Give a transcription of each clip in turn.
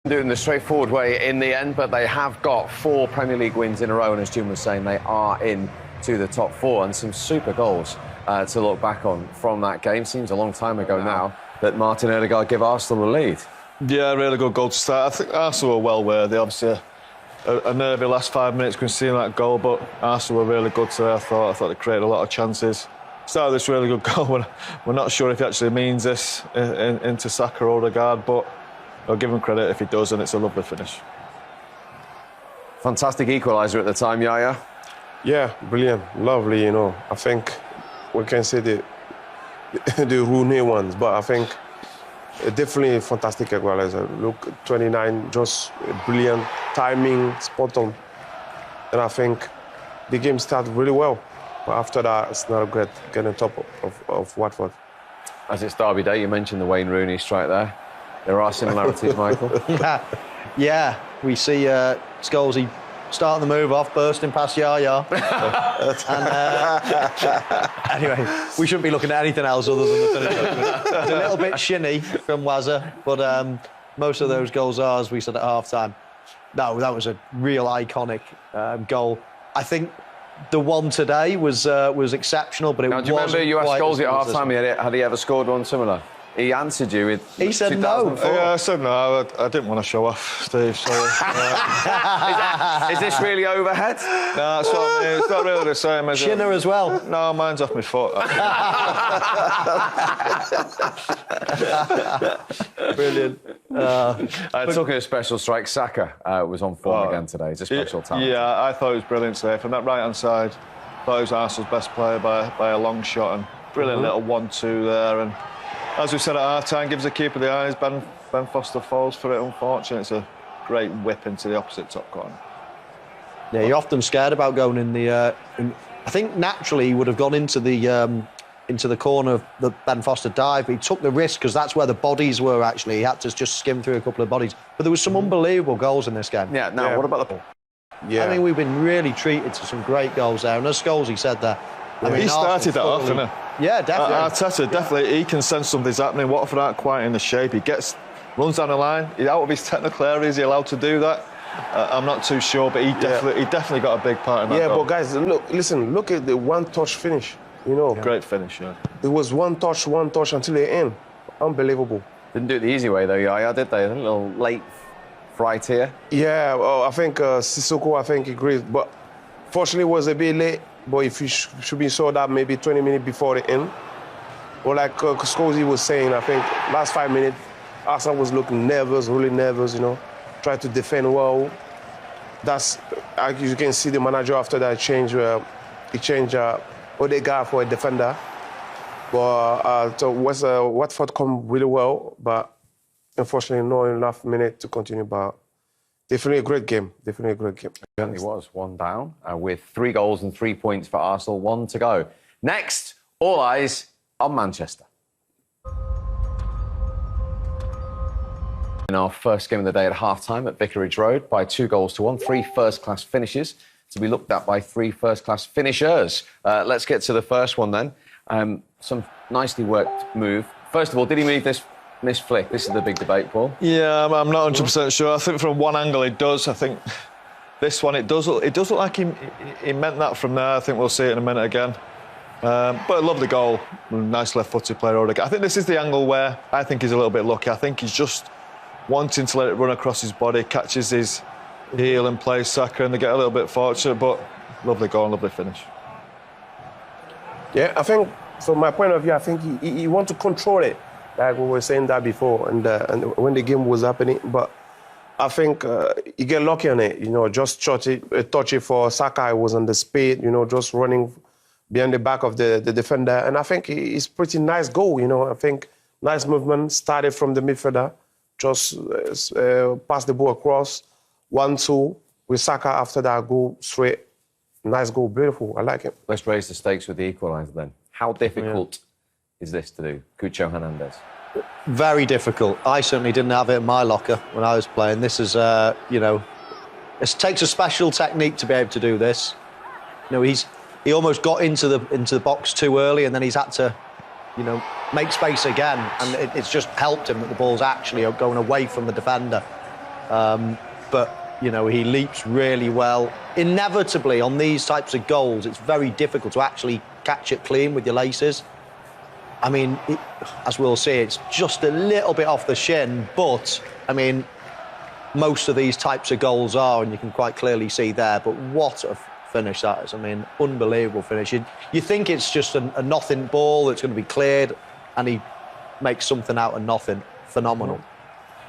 Do it in the straightforward way in the end, but they have got 4 Premier League wins in a row, and as Jim was saying, they are in to the top 4, and some super goals to look back on from that game. Seems a long time ago now that Martin Odegaard gave Arsenal the lead. Yeah, really good goal to start. I think Arsenal were well worthy. Obviously, a nervy last 5 minutes conceding that goal, but Arsenal were really good today. I thought they created a lot of chances. Started this really good goal. We're not sure if he actually means this into Saka or Odegaard, but I'll give him credit if he does, and it's a lovely finish. Fantastic equaliser at the time, Yaya. Yeah, brilliant, lovely. I think we can say the Rooney ones, but I think definitely a fantastic equaliser. Look, 29, just brilliant timing, spot on, and I think the game started really well. But after that, it's not great getting top of Watford. As it's Derby Day, you mentioned the Wayne Rooney strike there. There are similarities, Michael. Yeah, we see Scholesy starting the move off, bursting past Yaya. Anyway, we shouldn't be looking at anything else other than the finish. It's a little bit shinny from Wazza, but most of those goals are, as we said at half-time. No, that was a real iconic goal. I think the one today was exceptional, but it wasn't. Do you remember you asked Scholesy at half-time had he ever scored one similar? He answered you with. He said no. Yeah, I said no. I didn't want to show off, Steve. Sorry. Is this really overhead? No, that's what I mean. It's not really the same as Shinner as well. No, mine's off my foot. Brilliant. Talking of special strike, Saka was on form again today. He's a special talent. Yeah, I thought it was brilliant today. From that right-hand side, I thought he was Arsenal's best player by a long shot, and brilliant little 1-2 there. And as we said at half-time, gives the keeper the eyes. Ben Foster falls for it, unfortunately. It's a great whip into the opposite top corner. Yeah, you're often scared about going in the... I think naturally he would have gone into the corner of the Ben Foster dive, but he took the risk because that's where the bodies were, actually. He had to just skim through a couple of bodies. But there was some unbelievable goals in this game. Yeah, what about the... Yeah. I think we've been really treated to some great goals there. And as Scholesy said there... I mean, he started that off, didn't he? Yeah, definitely. Arteta, definitely, he can sense something's happening. Watford aren't quite in the shape. He runs down the line. He's out of his technical area. Is he allowed to do that? I'm not too sure, but he definitely got a big part in that goal. But guys, look at the one-touch finish. Great finish, yeah. It was one touch until the end. Unbelievable. Didn't do it the easy way, though, Yaya, did they? A little late fright here. Yeah, well, I think Sissoko, agreed. But fortunately, it was a bit late. But if you should be saw that maybe 20 minutes before the end. Or like Scholesy was saying, I think last 5 minutes, Arsenal was looking nervous, really nervous, tried to defend well. That's, as you can see, the manager after that he changed Odegaard for a defender. But Watford come really well, but unfortunately not enough minutes to continue. But definitely a great game. Definitely a great game. It certainly was. 1 down with 3 goals and 3 points for Arsenal. 1 to go. Next, all eyes on Manchester. In our first game of the day at half-time at Vicarage Road by 2-1, 3 first-class finishes to be looked at by 3 first-class finishers. Let's get to the first one then. Some nicely worked move. First of all, did he move this missed flick? This is the big debate, Paul. Yeah, I'm not 100% sure. I think from one angle it does. I think this one it does look like he meant that from there. I think we'll see it in a minute again. But I love the goal. Nice left-footed player, Odegaard. I think this is the angle where I think he's a little bit lucky. I think he's just wanting to let it run across his body, catches his heel and plays Saka, and they get a little bit fortunate, but lovely goal and lovely finish. Yeah, I think from my point of view, I think he wants to control it. Like we were saying that before, and when the game was happening, but I think he get lucky on it. Just touch it for Saka. It was on the speed. Just running behind the back of the defender, and I think it's pretty nice goal. I think nice movement. Started from the midfielder, just pass the ball across, 1-2 with Saka. After that, goal straight. Nice goal, beautiful. I like it. Let's raise the stakes with the equaliser then. How difficult is this to do, Cucho Hernandez? Very difficult. I certainly didn't have it in my locker when I was playing. This is, it takes a special technique to be able to do this. He almost got into the box too early, and then he's had to, make space again, and it's just helped him that the ball's actually going away from the defender. But, you know, he leaps really well. Inevitably, on these types of goals, it's very difficult to actually catch it clean with your laces. I mean, as we'll see, it's just a little bit off the shin, but, I mean, most of these types of goals are, and you can quite clearly see there, but what a finish that is. I mean, unbelievable finish. You think it's just a nothing ball that's going to be cleared, and he makes something out of nothing. Phenomenal.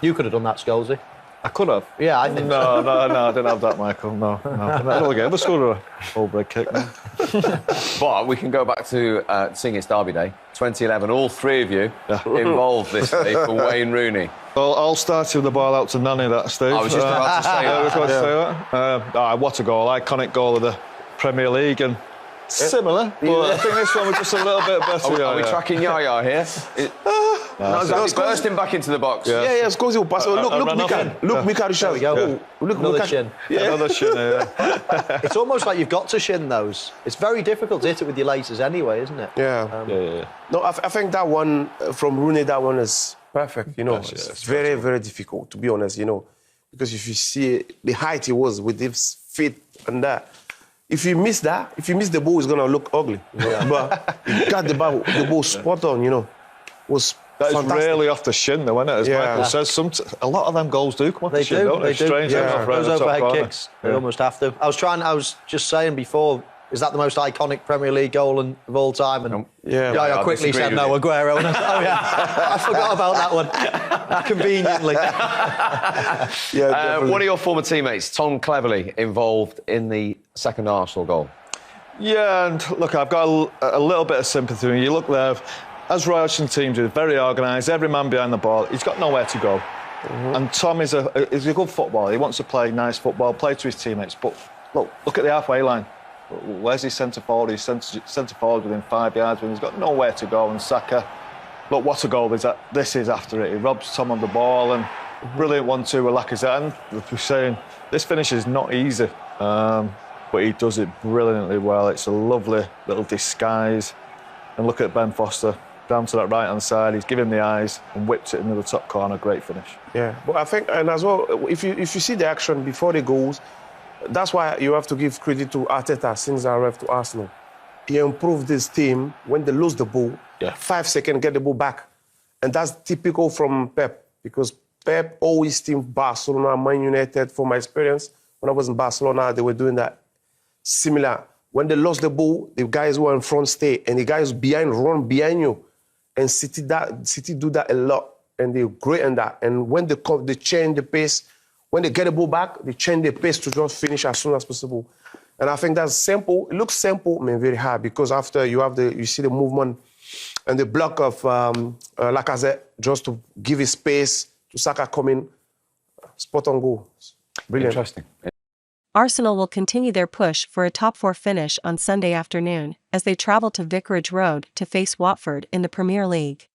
You could have done that, Scholesy. I could have. Yeah, I think no, I didn't have that, Michael. No. I don't get ever scored a full break kick. No. But we can go back to seeing it's Derby Day, 2011. All three of you involved this day for Wayne Rooney. Well, I'll start with the ball out to Nanny, that, Steve. I was just about to say that. I was about to say that. What a goal. Iconic goal of the Premier League. And similar, but I think this one was just a little bit better. Are we tracking Yaya here? He's bursting back into the box. Yeah, Scholesy will pass. Look, Mika Richard. Look, another shin. Another shin, yeah. It's almost like you've got to shin those. It's very difficult to hit it with your laces anyway, isn't it? Yeah. No, I think that one from Rooney, that one is perfect. You know, it's very, very difficult, to be honest, you know, because if you see the height he was with his feet and that, if you miss the ball, it's going to look ugly. Yeah. But he got the ball spot on, you know. Was that fantastic. is really off the shin, though, isn't it? As Michael says, a lot of them goals do come off the shin, don't they? Strange, those overhead kicks, they almost have to. I was just saying before, is that the most iconic Premier League goal of all time? And I quickly said no, Aguero. And I forgot about that one. Conveniently. One of your former teammates, Tom Cleverley, involved in the second Arsenal goal. Yeah, and look, I've got a little bit of sympathy. When you look there, as Roy Hodgson teams are very organised, every man behind the ball, he's got nowhere to go. And Tom is a good footballer. He wants to play nice football, play to his teammates. But look at the halfway line. Where's his centre forward? He's centre forward within 5 yards when he's got nowhere to go. And Saka, look, what a goal is that? This is after it. He robs Tom on the ball and brilliant 1-2 with Lacazette. And like we're saying, this finish is not easy, but he does it brilliantly well. It's a lovely little disguise. And look at Ben Foster down to that right hand side. He's given him the eyes and whips it into the top corner. Great finish. Yeah, but I think, and as well, if you see the action before the goals. That's why you have to give credit to Arteta since I arrived to Arsenal. He improved his team when they lose the ball. 5 seconds, get the ball back. And that's typical from Pep, because Pep always teamed Barcelona, Man United, from my experience. When I was in Barcelona, they were doing that similar. When they lost the ball, the guys who were in front stay, and the guys behind run behind you. And City do that a lot, and they're great in that. And when they change the pace, when they get the ball back, they change the pace to just finish as soon as possible. And I think that's simple. It looks simple, I mean, very hard, because after you see the movement and the block of Lacazette just to give his space to Saka coming, spot on goal. Brilliant. Interesting. Arsenal will continue their push for a top 4 finish on Sunday afternoon as they travel to Vicarage Road to face Watford in the Premier League.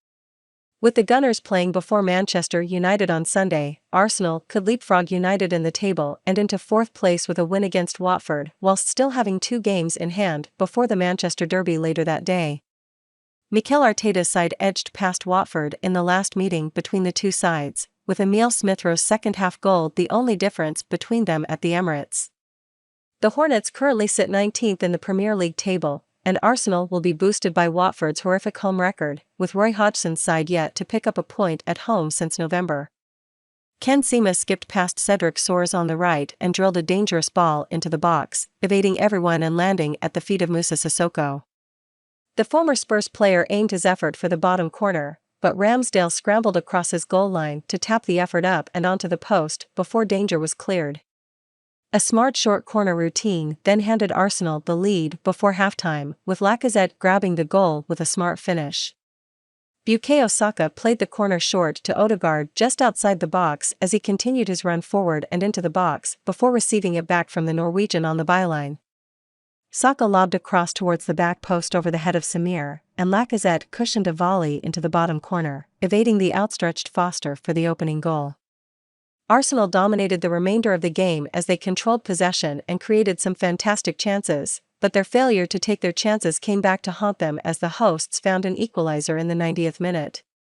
With the Gunners playing before Manchester United on Sunday, Arsenal could leapfrog United in the table and into 4th place with a win against Watford, whilst still having 2 games in hand before the Manchester derby later that day. Mikel Arteta's side edged past Watford in the last meeting between the two sides, with Emile Smith-Rowe's second-half goal the only difference between them at the Emirates. The Hornets currently sit 19th in the Premier League table, and Arsenal will be boosted by Watford's horrific home record, with Roy Hodgson's side yet to pick up a point at home since November. Ken Sema skipped past Cedric Soares on the right and drilled a dangerous ball into the box, evading everyone and landing at the feet of Moussa Sissoko. The former Spurs player aimed his effort for the bottom corner, but Ramsdale scrambled across his goal line to tap the effort up and onto the post before danger was cleared. A smart short corner routine then handed Arsenal the lead before halftime, with Lacazette grabbing the goal with a smart finish. Bukayo Saka played the corner short to Odegaard just outside the box as he continued his run forward and into the box before receiving it back from the Norwegian on the byline. Saka lobbed a cross towards the back post over the head of Samir, and Lacazette cushioned a volley into the bottom corner, evading the outstretched Foster for the opening goal. Arsenal dominated the remainder of the game as they controlled possession and created some fantastic chances, but their failure to take their chances came back to haunt them as the hosts found an equalizer in the 90th minute.